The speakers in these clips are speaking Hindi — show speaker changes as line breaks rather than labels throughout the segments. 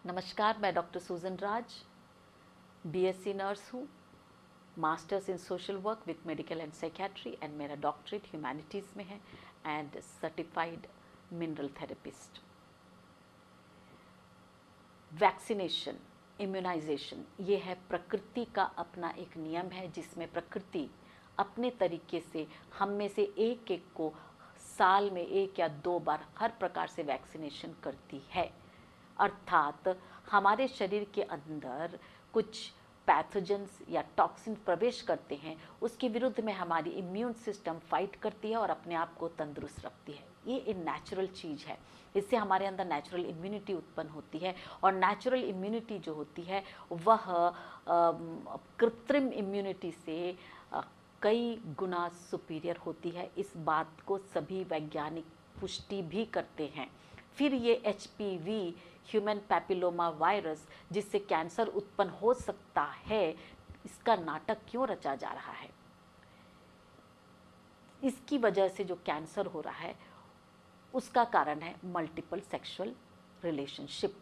नमस्कार, मैं doctor Sujan Raj, BSc nurse हूँ, masters in social work with medical and psychiatry and मेरा डॉक्टरेट ह्यूमैनिटीज़ में है and certified mineral therapist. Vaccination, immunisation ये है प्रकृति का अपना एक नियम है जिसमें प्रकृति अपने तरीके से हम में से एक एक को साल में 1 या 2 बार हर प्रकार से वैक्सीनेशन करती है। अर्थात हमारे शरीर के अंदर कुछ पैथोजेंस या टॉक्सिन प्रवेश करते हैं, उसके विरुद्ध में हमारी इम्यून सिस्टम फाइट करती है और अपने आप को तंदुरुस्त रखती है। ये एक नेचुरल चीज़ है, इससे हमारे अंदर नेचुरल इम्यूनिटी उत्पन्न होती है और नेचुरल इम्यूनिटी जो होती है वह कृत्रिम इम्यूनिटी से कई गुना सुपीरियर होती है। इस बात को सभी वैज्ञानिक पुष्टि भी करते हैं। फिर ये HPV ह्यूमन पैपिलोमा वायरस जिससे कैंसर उत्पन्न हो सकता है, इसका नाटक क्यों रचा जा रहा है? इसकी वजह से जो कैंसर हो रहा है उसका कारण है मल्टीपल सेक्सुअल रिलेशनशिप।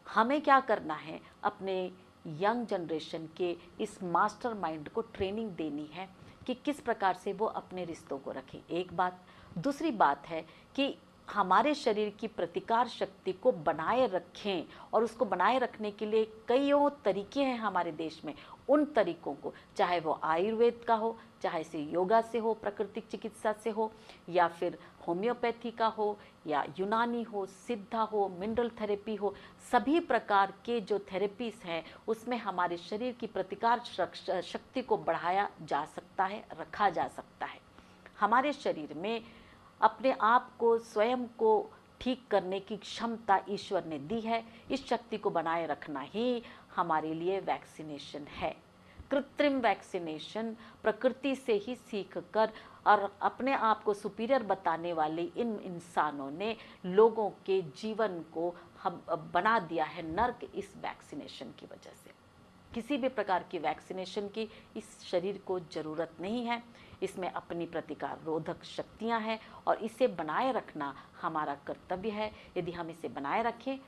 हमें क्या करना है, अपने यंग जनरेशन के इस मास्टरमाइंड को ट्रेनिंग देनी है कि किस प्रकार से वो अपने रिश्तों को रखें। एक बात। दूसरी बात है कि हमारे शरीर की प्रतिकार शक्ति को बनाए रखें और उसको बनाए रखने के लिए कईयों तरीके हैं हमारे देश में। उन तरीकों को, चाहे वो आयुर्वेद का हो, चाहे से योगा से हो, प्राकृतिक चिकित्सा से हो, या फिर होम्योपैथी का हो, या यूनानी हो, सिद्धा हो, मिनरल थेरेपी हो, सभी प्रकार के जो थेरेपीज़ हैं उसमें हमारे शरीर की प्रतिकार शक्ति को बढ़ाया जा सकता है, रखा जा सकता है। हमारे शरीर में अपने आप को, स्वयं को ठीक करने की क्षमता ईश्वर ने दी है। इस शक्ति को बनाए रखना ही हमारे लिए वैक्सीनेशन है। कृत्रिम वैक्सीनेशन प्रकृति से ही सीखकर और अपने आप को सुपीरियर बताने वाले इन इंसानों ने लोगों के जीवन को हम बना दिया है नर्क इस वैक्सीनेशन की वजह से। किसी भी प्रकार की वैक्सीनेशन की इस शरीर को ज़रूरत नहीं है। इसमें अपनी प्रतिकार रोधक शक्तियाँ हैं और इसे बनाए रखना हमारा कर्तव्य है। यदि हम इसे बनाए रखें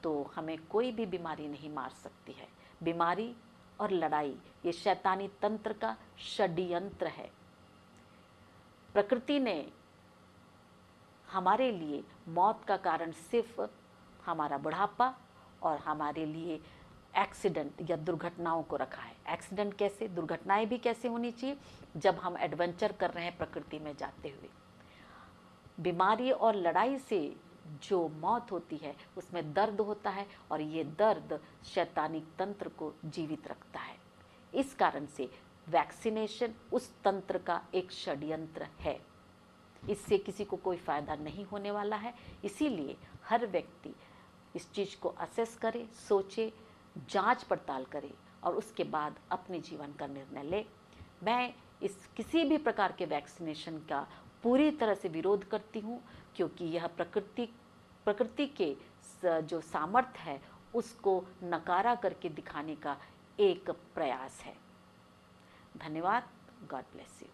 तो हमें कोई भी बीमारी नहीं मार सकती है। बीमारी और लड़ाई ये शैतानी तंत्र का षड्यंत्र है। प्रकृति ने हमारे लिए मौत का कारण सिर्फ हमारा बुढ़ापा और हमारे लिए एक्सीडेंट या दुर्घटनाओं को रखा है। एक्सीडेंट कैसे, दुर्घटनाएं भी कैसे होनी चाहिए? जब हम एडवेंचर कर रहे हैं प्रकृति में जाते हुए। बीमारी और लड़ाई से जो मौत होती है उसमें दर्द होता है और ये दर्द शैतानी तंत्र को जीवित रखता है। इस कारण से वैक्सीनेशन उस तंत्र का एक षड्यंत्र है। इससे किसी को कोई फायदा नहीं होने वाला है। इसीलिए हर व्यक्ति इस चीज़ को असेस करे, सोचे, जांच पड़ताल करे और उसके बाद अपने जीवन का निर्णय ले। मैं इस किसी भी प्रकार के वैक्सीनेशन का पूरी तरह से विरोध करती हूँ, क्योंकि यह प्रकृति के जो सामर्थ्य है उसको नकारा करके दिखाने का एक प्रयास है। धन्यवाद। God bless you.